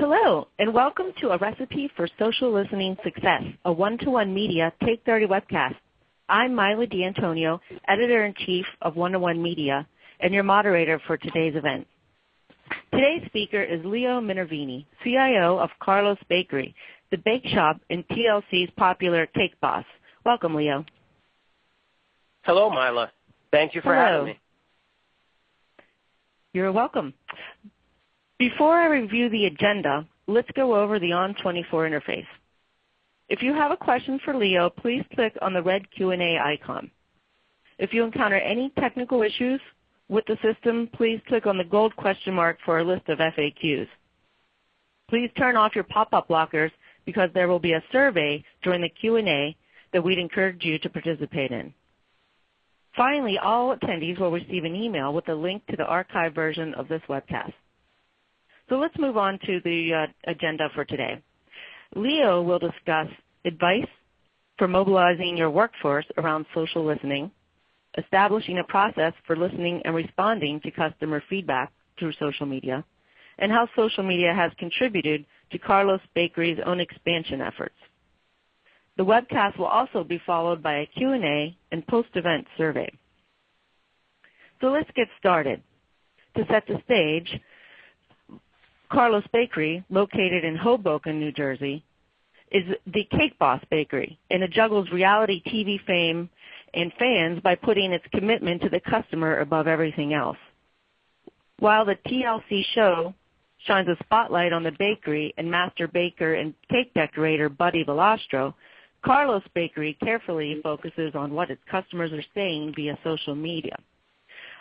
Hello, and welcome to A Recipe for Social Listening Success, a one-to-one media Take 30 webcast. I'm Mila D'Antonio, Editor-in-Chief of One-to-One Media, and your moderator for today's event. Today's speaker is Leo Minervini, CIO of Carlo's Bakery, the bake shop in TLC's popular Cake Boss. Welcome, Leo. Hello, Mila. Thank you for having me. You're welcome. Before I review the agenda, let's go over the ON24 interface. If you have a question for Leo, please click on the red Q&A icon. If you encounter any technical issues with the system, please click on the gold question mark for a list of FAQs. Please turn off your pop-up blockers because there will be a survey during the Q&A that we'd encourage you to participate in. Finally, all attendees will receive an email with a link to the archived version of this webcast. So let's move on to the agenda for today. Leo will discuss advice for mobilizing your workforce around social listening, establishing a process for listening and responding to customer feedback through social media, and how social media has contributed to Carlo's Bakery's own expansion efforts. The webcast will also be followed by a Q&A and post-event survey. So let's get started. To set the stage, Carlo's Bakery, located in Hoboken, New Jersey, is the Cake Boss Bakery, and it juggles reality TV fame and fans by putting its commitment to the customer above everything else. While the TLC show shines a spotlight on the bakery and master baker and cake decorator Buddy Velastro, Carlo's Bakery carefully focuses on what its customers are saying via social media.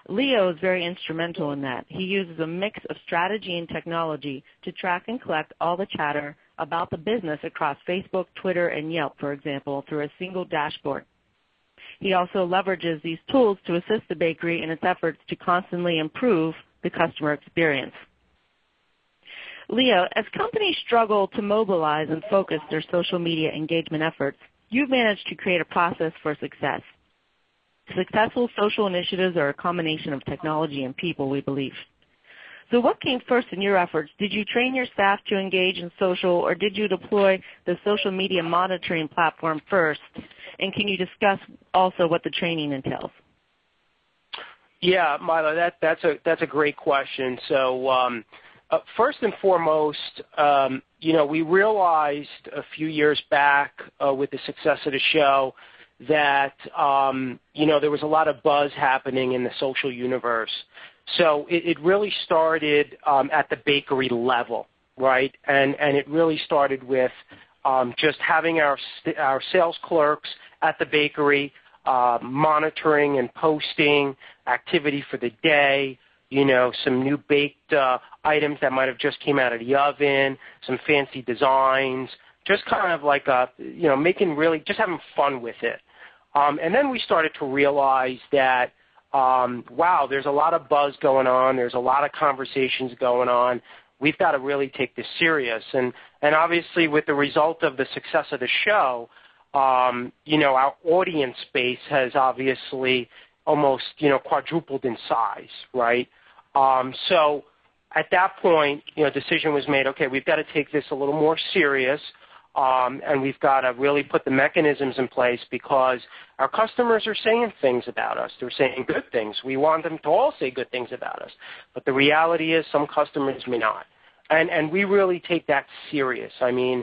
Leo is very instrumental in that. He uses a mix of strategy and technology to track and collect all the chatter about the business across Facebook, Twitter, and Yelp, for example, through a single dashboard. He also leverages these tools to assist the bakery in its efforts to constantly improve the customer experience. Leo, as companies struggle to mobilize and focus their social media engagement efforts, you've managed to create a process for success. Successful social initiatives are a combination of technology and people, we believe. So what came first in your efforts? Did you train your staff to engage in social, or did you deploy the social media monitoring platform first? And can you discuss also what the training entails? Yeah, Mila, that's a great question. So first and foremost, we realized a few years back with the success of the show that, there was a lot of buzz happening in the social universe. So it really started at the bakery level, right? And it really started with just having our sales clerks at the bakery monitoring and posting activity for the day, some new baked items that might have just came out of the oven, some fancy designs, just kind of like just having fun with it. And then we started to realize that, wow, there's a lot of buzz going on. There's a lot of conversations going on. We've got to really take this serious. And obviously with the result of the success of the show, our audience base has obviously almost, quadrupled in size, right? So at that point, a decision was made, okay, we've got to take this a little more serious. And we've got to really put the mechanisms in place because our customers are saying things about us. They're saying good things. We want them to all say good things about us. But the reality is some customers may not. And we really take that serious. I mean,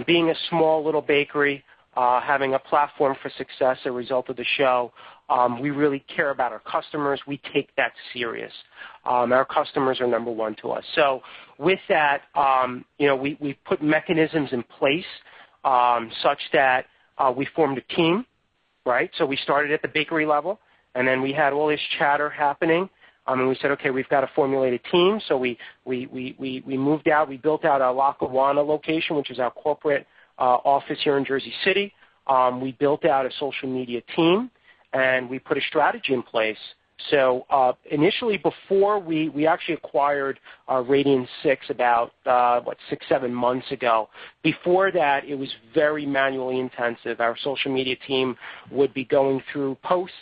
being a small little bakery, having a platform for success as a result of the show, we really care about our customers. We take that serious. Our customers are number one to us. So with that, we put mechanisms in place such that we formed a team, right? So we started at the bakery level, and then we had all this chatter happening. And we said, okay, we've got to formulate a team. So we moved out. We built out our Lackawanna location, which is our corporate office here in Jersey City. We built out a social media team, and we put a strategy in place. So initially, before we actually acquired Radian 6 about, 6-7 months ago. Before that, it was very manually intensive. Our social media team would be going through posts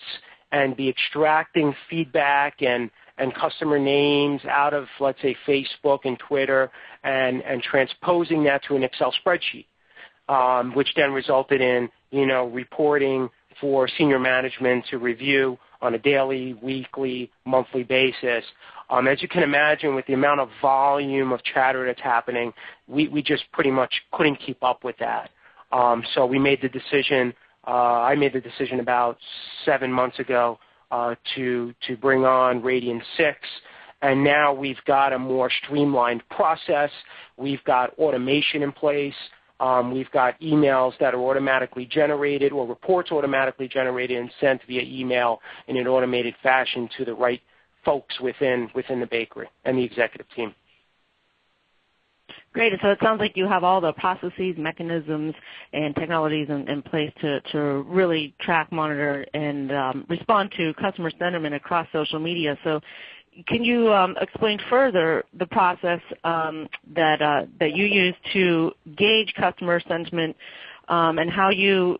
and be extracting feedback and and customer names out of, let's say, Facebook and Twitter and transposing that to an Excel spreadsheet, which then resulted in, reporting for senior management to review on a daily, weekly, monthly basis. As you can imagine, with the amount of volume of chatter that's happening, we just pretty much couldn't keep up with that. So we made the decision, I made the decision about 7 months ago to bring on Radian 6, and now we've got a more streamlined process. We've got automation in place. We've got emails that are automatically generated or reports automatically generated and sent via email in an automated fashion to the right folks within the bakery and the executive team. Great. So it sounds like you have all the processes, mechanisms, and technologies in place to really track, monitor, and respond to customer sentiment across social media. So can you explain further the process that you use to gauge customer sentiment and how you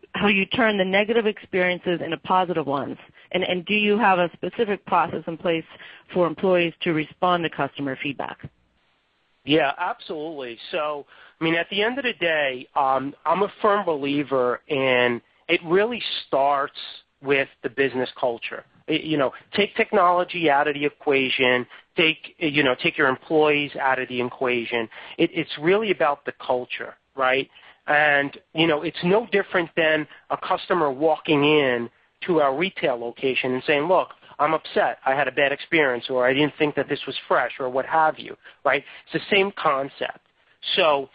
turn the negative experiences into positive ones? And do you have a specific process in place for employees to respond to customer feedback? Yeah, absolutely. So, at the end of the day, I'm a firm believer in it really starts with the business culture. Take technology out of the equation, take your employees out of the equation. It's really about the culture, right? And, it's no different than a customer walking in to our retail location and saying, look, I'm upset, I had a bad experience, or I didn't think that this was fresh, or what have you, right? It's the same concept. So,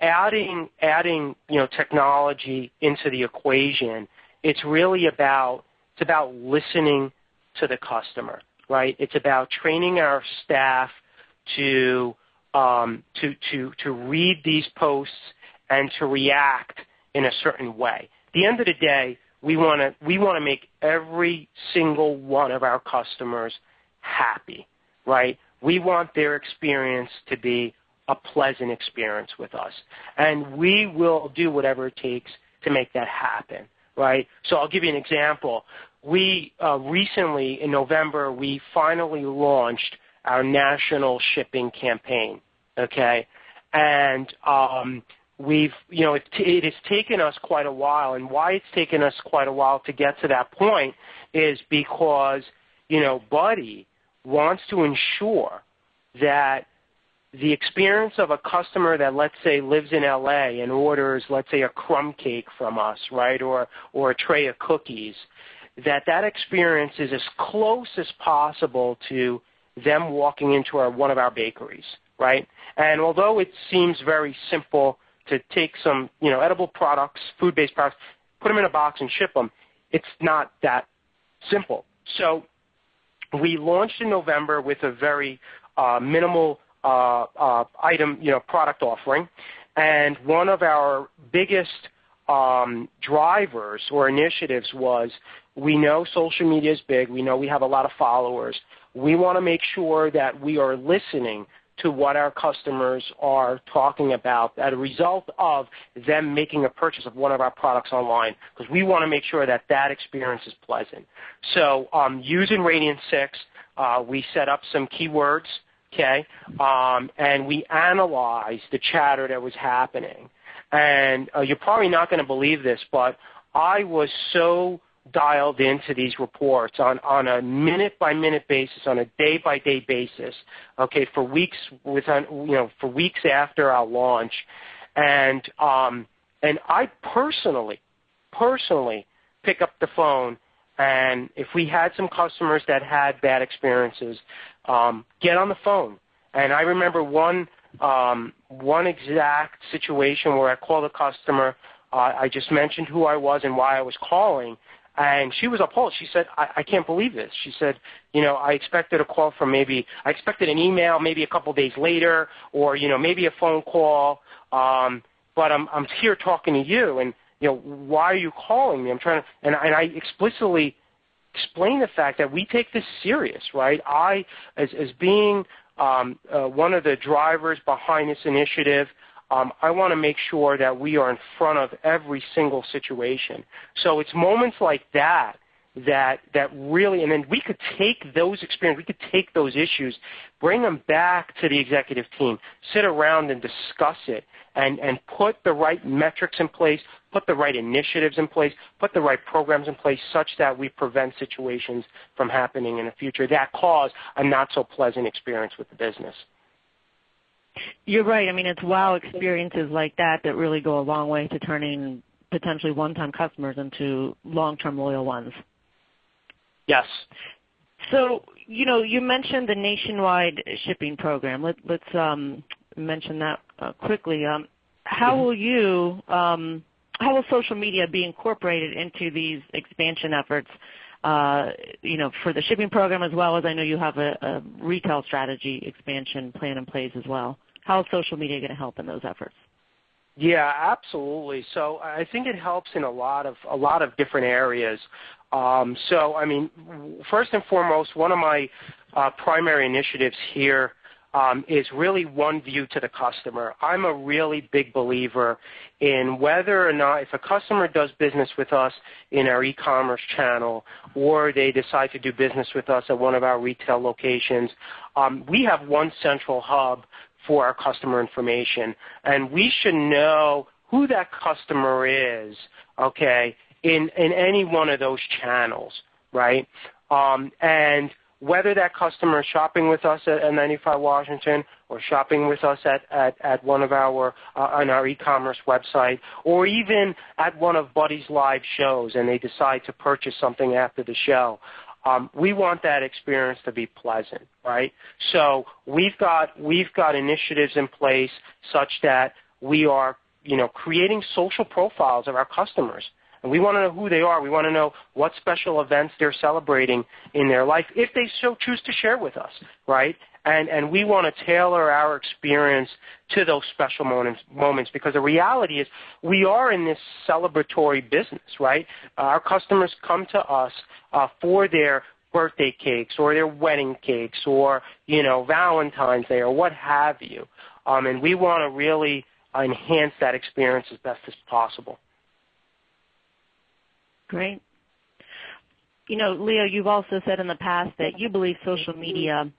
adding technology into the equation, it's really about listening to the customer, right? It's about training our staff to read these posts and to react in a certain way. At the end of the day, we want to make every single one of our customers happy, right? We want their experience to be a pleasant experience with us, and we will do whatever it takes to make that happen, right? So I'll give you an example. We recently, in November, we finally launched our national shipping campaign, okay? And it has taken us quite a while, and why it's taken us quite a while to get to that point is because, Buddy wants to ensure that the experience of a customer that, let's say, lives in L.A. and orders, let's say, a crumb cake from us, right, or a tray of cookies, that experience is as close as possible to them walking into one of our bakeries, right? And although it seems very simple to take some, edible products, food-based products, put them in a box and ship them, it's not that simple. So we launched in November with a very minimal item, product offering, and one of our biggest drivers or initiatives was, we know social media is big, we know we have a lot of followers, we want to make sure that we are listening to what our customers are talking about as a result of them making a purchase of one of our products online, because we want to make sure that experience is pleasant. So using Radian 6, we set up some keywords, okay, and we analyzed the chatter that was happening. And you're probably not going to believe this, but I was so dialed into these reports on a minute-by-minute basis, on a day-by-day basis, okay, for weeks after our launch, and I personally pick up the phone, and if we had some customers that had bad experiences, get on the phone. And I remember one exact situation where I called a customer. I just mentioned who I was and why I was calling. And she was appalled. She said, I can't believe this. She said, I expected a call from I expected an email maybe a couple days later, or, maybe a phone call, but I'm here talking to you, and, why are you calling me? I'm trying to, and I explicitly explain the fact that we take this serious, right? I, as being one of the drivers behind this initiative, I want to make sure that we are in front of every single situation. So it's moments like that that really, and then we could take those experiences, we could take those issues, bring them back to the executive team, sit around and discuss it, and put the right metrics in place, put the right initiatives in place, put the right programs in place such that we prevent situations from happening in the future that cause a not-so-pleasant experience with the business. You're right. I mean, it's wow experiences like that that really go a long way to turning potentially one-time customers into long-term loyal ones. Yes. So, you mentioned the nationwide shipping program. Let's mention that quickly. How will social media be incorporated into these expansion efforts, for the shipping program, as well as I know you have a retail strategy expansion plan in place as well? How is social media going to help in those efforts? Yeah, absolutely. So I think it helps in a lot of different areas. So, I mean, first and foremost, one of my primary initiatives here is really one view to the customer. I'm a really big believer in whether or not, if a customer does business with us in our e-commerce channel or they decide to do business with us at one of our retail locations, we have one central hub for our customer information, and we should know who that customer is, okay, in any one of those channels, right? And whether that customer is shopping with us at 95 Washington or shopping with us at one of our on our e-commerce website, or even at one of Buddy's live shows and they decide to purchase something after the show, we want that experience to be pleasant, right? So we've got initiatives in place such that we are, creating social profiles of our customers. And we want to know who they are. We want to know what special events they're celebrating in their life, if they so choose to share with us, right? And we want to tailor our experience to those special moments, because the reality is we are in this celebratory business, right? Our customers come to us for their birthday cakes or their wedding cakes or, Valentine's Day or what have you. And we want to really enhance that experience as best as possible. Great. Leo, you've also said in the past that you believe social media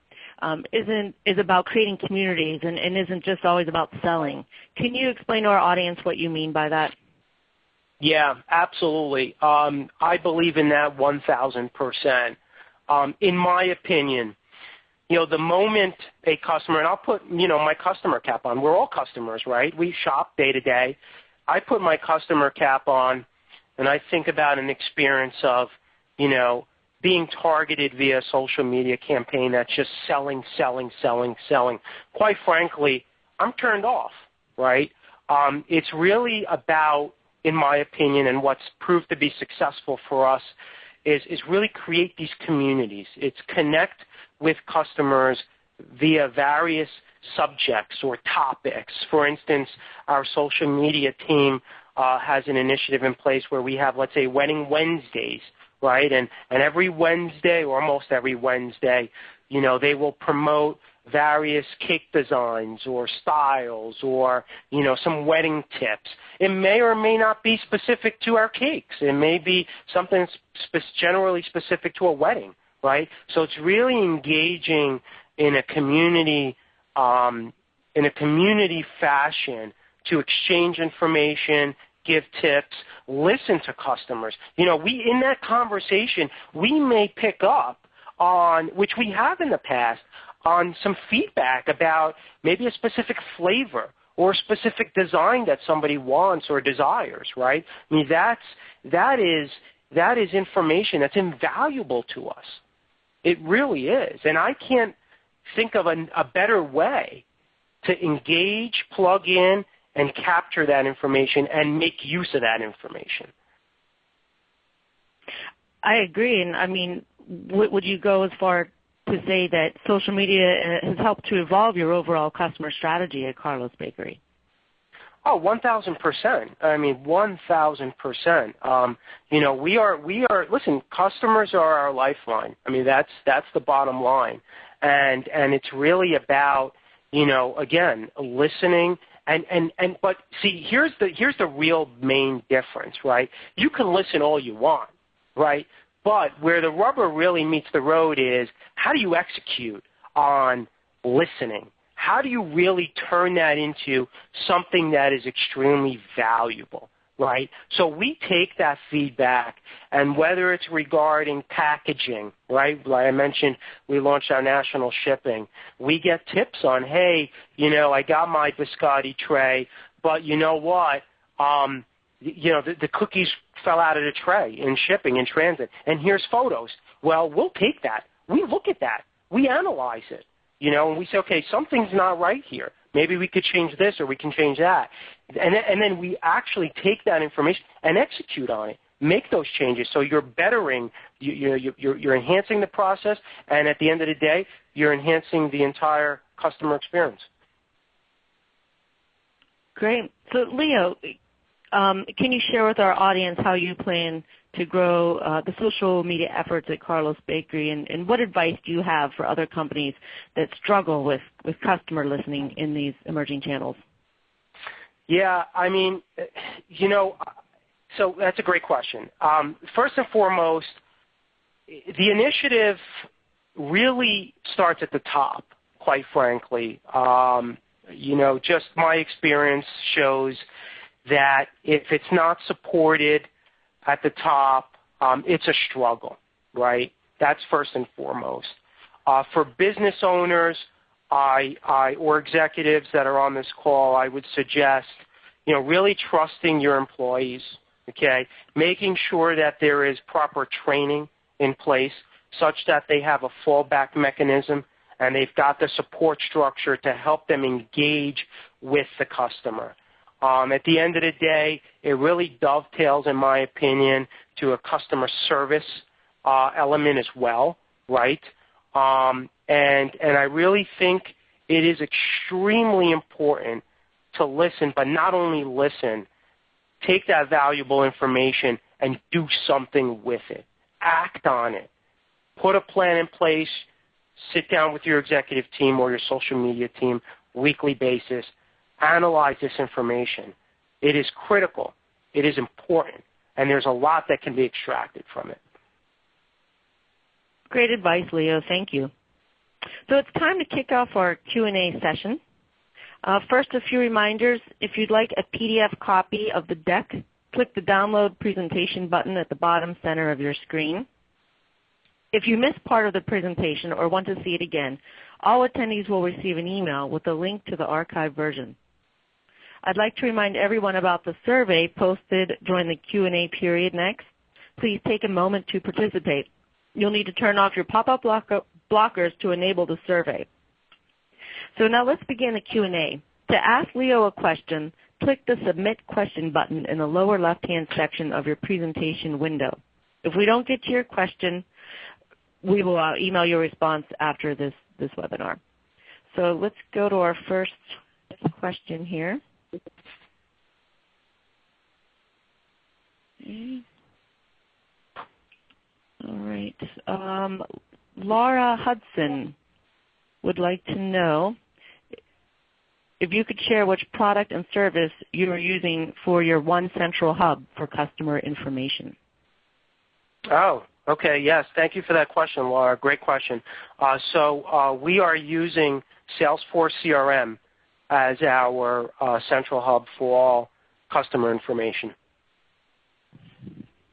is about creating communities and isn't just always about selling. Can you explain to our audience what you mean by that? Yeah, absolutely. I believe in that 1,000%. In my opinion, the moment a customer, and I'll put, my customer cap on. We're all customers, right? We shop day to day. I put my customer cap on, and I think about an experience of, being targeted via a social media campaign that's just selling. Quite frankly, I'm turned off, right? It's really about, in my opinion, and what's proved to be successful for us is really create these communities. It's connect with customers via various subjects or topics. For instance, our social media team has an initiative in place where we have, let's say, Wedding Wednesdays, right? And every Wednesday, or almost every Wednesday, they will promote various cake designs or styles or, some wedding tips. It may or may not be specific to our cakes. It may be something generally specific to a wedding, right? So it's really engaging in a community fashion to exchange information, give tips, listen to customers. In that conversation, we may pick up on, which we have in the past, on some feedback about maybe a specific flavor or a specific design that somebody wants or desires, right? I mean, that is information that's invaluable to us. It really is. And I can't think of a better way to engage, plug in, and capture that information and make use of that information. I agree. And, I mean, would you go as far to say that social media has helped to evolve your overall customer strategy at Carlo's Bakery? Oh, 1,000%. I mean, 1,000%. We are. Listen, customers are our lifeline. I mean, that's the bottom line, and it's really about, again, listening. But see, here's the real main difference, right? You can listen all you want, right? But where the rubber really meets the road is how do you execute on listening? How do you really turn that into something that is extremely valuable, right? So we take that feedback, and whether it's regarding packaging, right, like I mentioned, we launched our national shipping. We get tips on, hey, I got my biscotti tray, but you know what? The cookies fell out of the tray in shipping, in transit, and here's photos. Well, we'll take that. We look at that. We analyze it, and we say, okay, something's not right here. Maybe we could change this or we can change that. And then we actually take that information and execute on it, make those changes. So you're bettering, you're enhancing the process, and at the end of the day, you're enhancing the entire customer experience. Great. So, Leo, can you share with our audience how you plan to grow the social media efforts at Carlo's Bakery, and what advice do you have for other companies that struggle with customer listening in these emerging channels? Yeah, so that's a great question. First and foremost, the initiative really starts at the top, quite frankly. Just my experience shows that if it's not supported at the top, it's a struggle, right? That's first and foremost. For business owners or executives that are on this call, I would suggest, really trusting your employees, okay? Making sure that there is proper training in place such that they have a fallback mechanism and they've got the support structure to help them engage with the customer. At the end of the day, it really dovetails, in my opinion, to a customer service element as well, right? And I really think it is extremely important to listen, but not only listen, take that valuable information and do something with it. Act on it. Put a plan in place. Sit down with your executive team or your social media team weekly basis. Analyze this information. It is critical. It is important. And there's a lot that can be extracted from it. Great advice, Leo. Thank you. So it's time to kick off our Q&A session. First, a few reminders. If you'd like a PDF copy of the deck, click the Download Presentation button at the bottom center of your screen. If you missed part of the presentation or want to see it again, all attendees will receive an email with a link to the archived version. I'd like to remind everyone about the survey posted during the Q&A period next. Please take a moment to participate. You'll need to turn off your pop-up blockers to enable the survey. So now let's begin the Q&A. To ask Leo a question, click the Submit Question button in the lower left-hand section of your presentation window. If we don't get to your question, we will email your response after this webinar. So let's go to our first question here. Okay. All right. Laura Hudson would like to know if you could share which product and service you are using for your one central hub for customer information. Oh, okay. Yes. Thank you for that question, Laura. Great question. So we are using Salesforce CRM as our central hub for all customer information.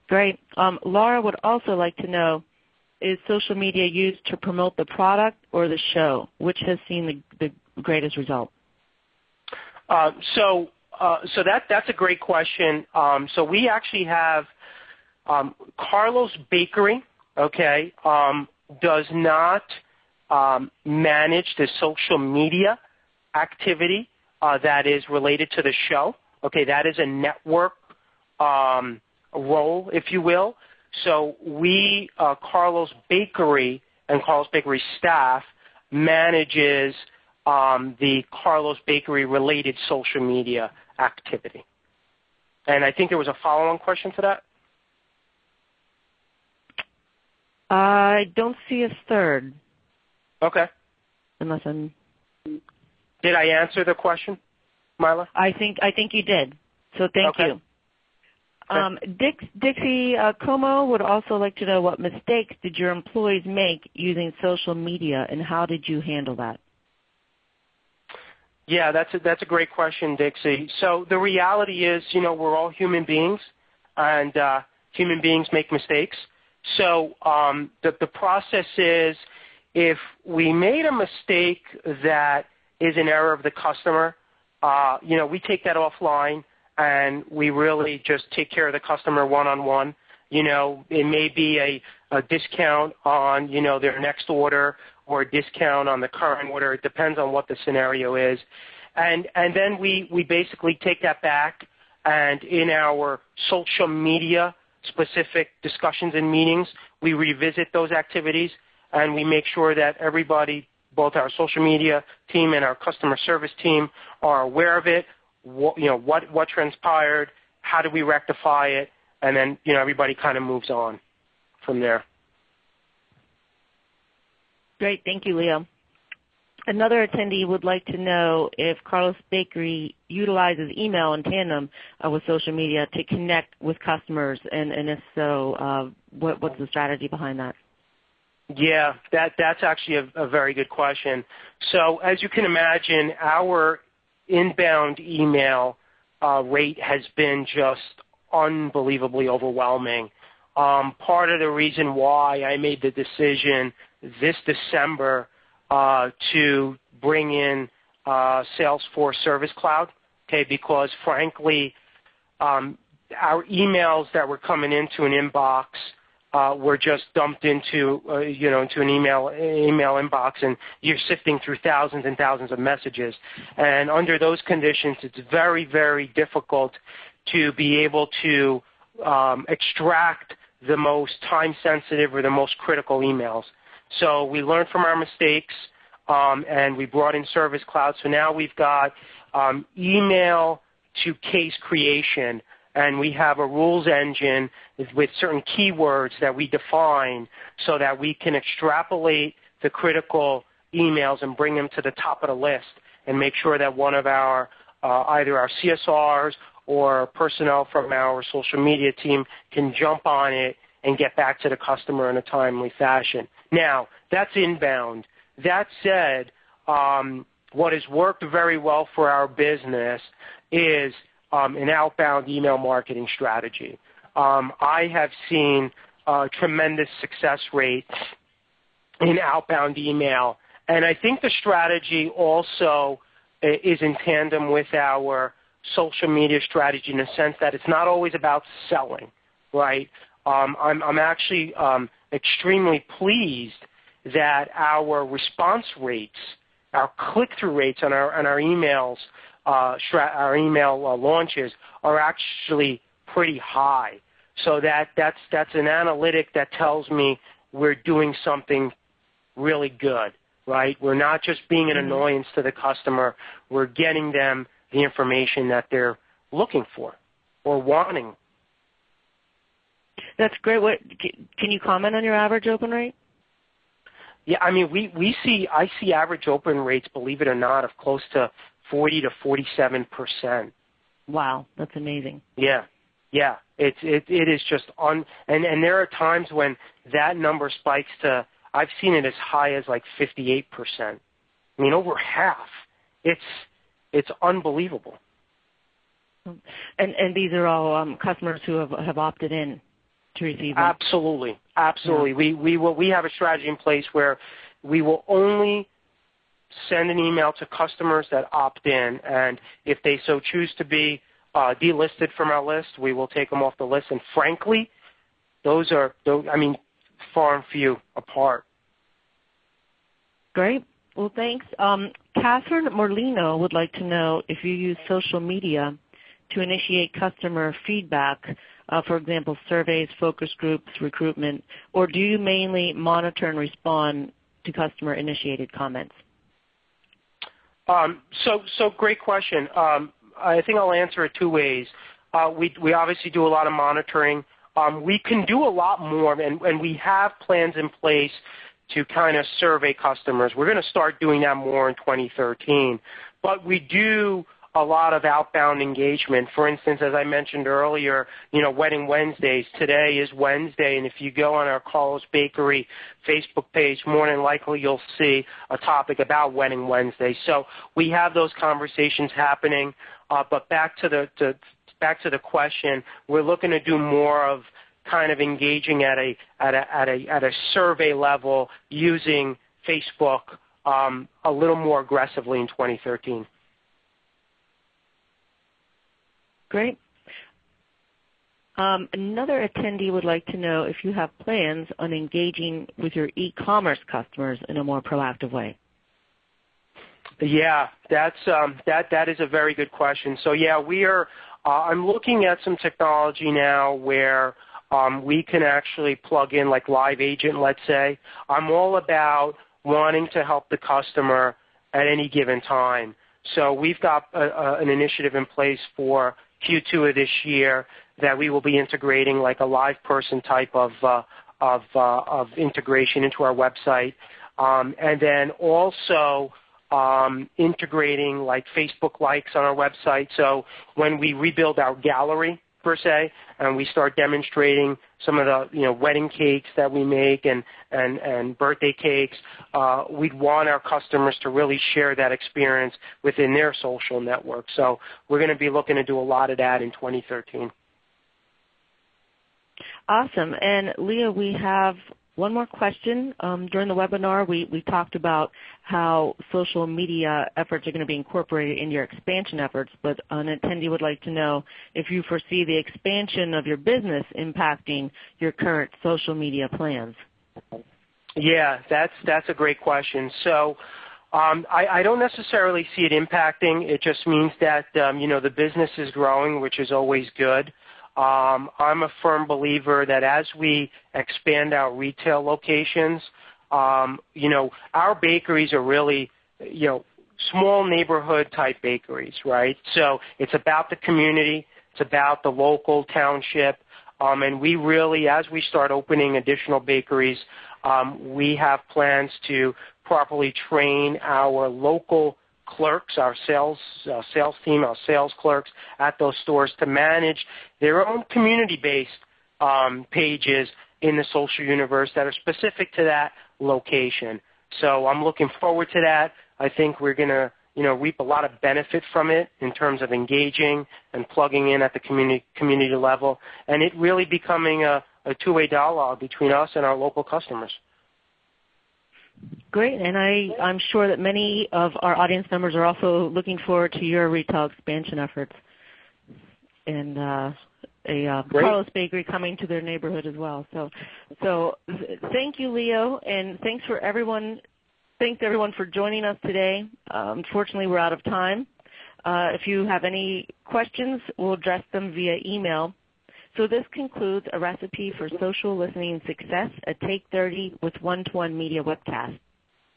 Great. Laura would also like to know, is social media used to promote the product or the show? Which has seen the greatest result? So that's a great question. So we actually have Carlo's Bakery, okay, does not manage the social media activity that is related to the show. Okay, that is a network role, if you will. So we, Carlo's Bakery and Carlo's Bakery staff manages the Carlo's Bakery related social media activity. And I think there was a follow-on question to that. I don't see a third. Okay. Unless I'm... Did I answer the question, Mila? I think you did. So thank you. Dixie Como would also like to know what mistakes did your employees make using social media, and how did you handle that? Yeah, that's a great question, Dixie. So the reality is, we're all human beings, and human beings make mistakes. So the process is, if we made a mistake that is an error of the customer, we take that offline, and we really just take care of the customer one-on-one. It may be a discount on, their next order, or a discount on the current order. It depends on what the scenario is. And then we basically take that back, and in our social media specific discussions and meetings, we revisit those activities, and we make sure that everybody, both our social media team and our customer service team, are aware of it. What transpired, how do we rectify it, and then everybody kind of moves on from there. Great, thank you, Leo. Another attendee would like to know if Carlos Bakery utilizes email in tandem with social media to connect with customers, and if so, what's the strategy behind that? Yeah, that's actually a very good question. So as you can imagine, our inbound email rate has been just unbelievably overwhelming. Part of the reason why I made the decision this December to bring in Salesforce Service Cloud, because frankly, our emails that were coming into an inbox were just dumped into into an email inbox, and you're sifting through thousands and thousands of messages. And under those conditions, it's very, very difficult to be able to extract the most time-sensitive or the most critical emails. So we learned from our mistakes, and we brought in Service Cloud. So now we've got email to case creation, and we have a rules engine with certain keywords that we define so that we can extrapolate the critical emails and bring them to the top of the list and make sure that one of our either our CSRs or personnel from our social media team can jump on it and get back to the customer in a timely fashion. Now, that's inbound. That said, what has worked very well for our business is an outbound email marketing strategy. I have seen a tremendous success rate in outbound email, and I think the strategy also is in tandem with our social media strategy in the sense that it's not always about selling, right? I'm actually extremely pleased that our response rates, our click-through rates on our emails, our email launches are actually pretty high. So that's an analytic that tells me we're doing something really good, right? We're not just being an annoyance to the customer. We're getting them the information that they're looking for or wanting. That's great. Can you comment on your average open rate? Yeah, I mean, I see average open rates, believe it or not, of close to 40 to 47%. Wow, that's amazing. Yeah, it is just and there are times when that number spikes to, I've seen it as high as like 58%. I mean, over half. It's unbelievable. And these are all customers who have opted in to receive them. Absolutely. Yeah. We have a strategy in place where we will only send an email to customers that opt in, and if they so choose to be delisted from our list, we will take them off the list. And frankly, those are far and few apart. Great. Well, thanks. Catherine Morlino would like to know if you use social media to initiate customer feedback, for example, surveys, focus groups, recruitment, or do you mainly monitor and respond to customer-initiated comments? So great question. I think I'll answer it two ways. We obviously do a lot of monitoring. We can do a lot more, and we have plans in place to kind of survey customers. We're going to start doing that more in 2013. But we do a lot of outbound engagement. For instance, as I mentioned earlier, Wedding Wednesdays. Today is Wednesday, and if you go on our Carlo's Bakery Facebook page, more than likely you'll see a topic about Wedding Wednesday. So we have those conversations happening. But back to the question, we're looking to do more of kind of engaging at a survey level using Facebook a little more aggressively in 2013. Great. Another attendee would like to know if you have plans on engaging with your e-commerce customers in a more proactive way. Yeah, that is a very good question. So yeah, we are. I'm looking at some technology now where we can actually plug in like Live Agent, let's say. I'm all about wanting to help the customer at any given time. So we've got an initiative in place for Q2 of this year that we will be integrating like a live person type of integration into our website, and then also integrating like Facebook likes on our website. So when we rebuild our gallery per se, and we start demonstrating some of the wedding cakes that we make and birthday cakes, we'd want our customers to really share that experience within their social network. So we're going to be looking to do a lot of that in 2013. Awesome. And Leo, we have one more question. During the webinar, we talked about how social media efforts are going to be incorporated in your expansion efforts, but an attendee would like to know if you foresee the expansion of your business impacting your current social media plans. Yeah, that's a great question. So I don't necessarily see it impacting. It just means that the business is growing, which is always good. I'm a firm believer that as we expand our retail locations, our bakeries are really, small neighborhood type bakeries, right? So it's about the community, it's about the local township, and we really, as we start opening additional bakeries, we have plans to properly train our local clerks, our sales team, our sales clerks at those stores to manage their own community-based pages in the social universe that are specific to that location. So I'm looking forward to that. I think we're going to reap a lot of benefit from it in terms of engaging and plugging in at the community level, and it really becoming a two-way dialogue between us and our local customers. Great, and I'm sure that many of our audience members are also looking forward to your retail expansion efforts and Carlo's Bakery coming to their neighborhood as well. So thank you, Leo, and thanks everyone for joining us today. Unfortunately, we're out of time. If you have any questions, we'll address them via email. So this concludes a recipe for social listening success at Take 30 with One-to-One Media Webcast.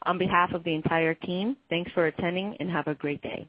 On behalf of the entire team, thanks for attending and have a great day.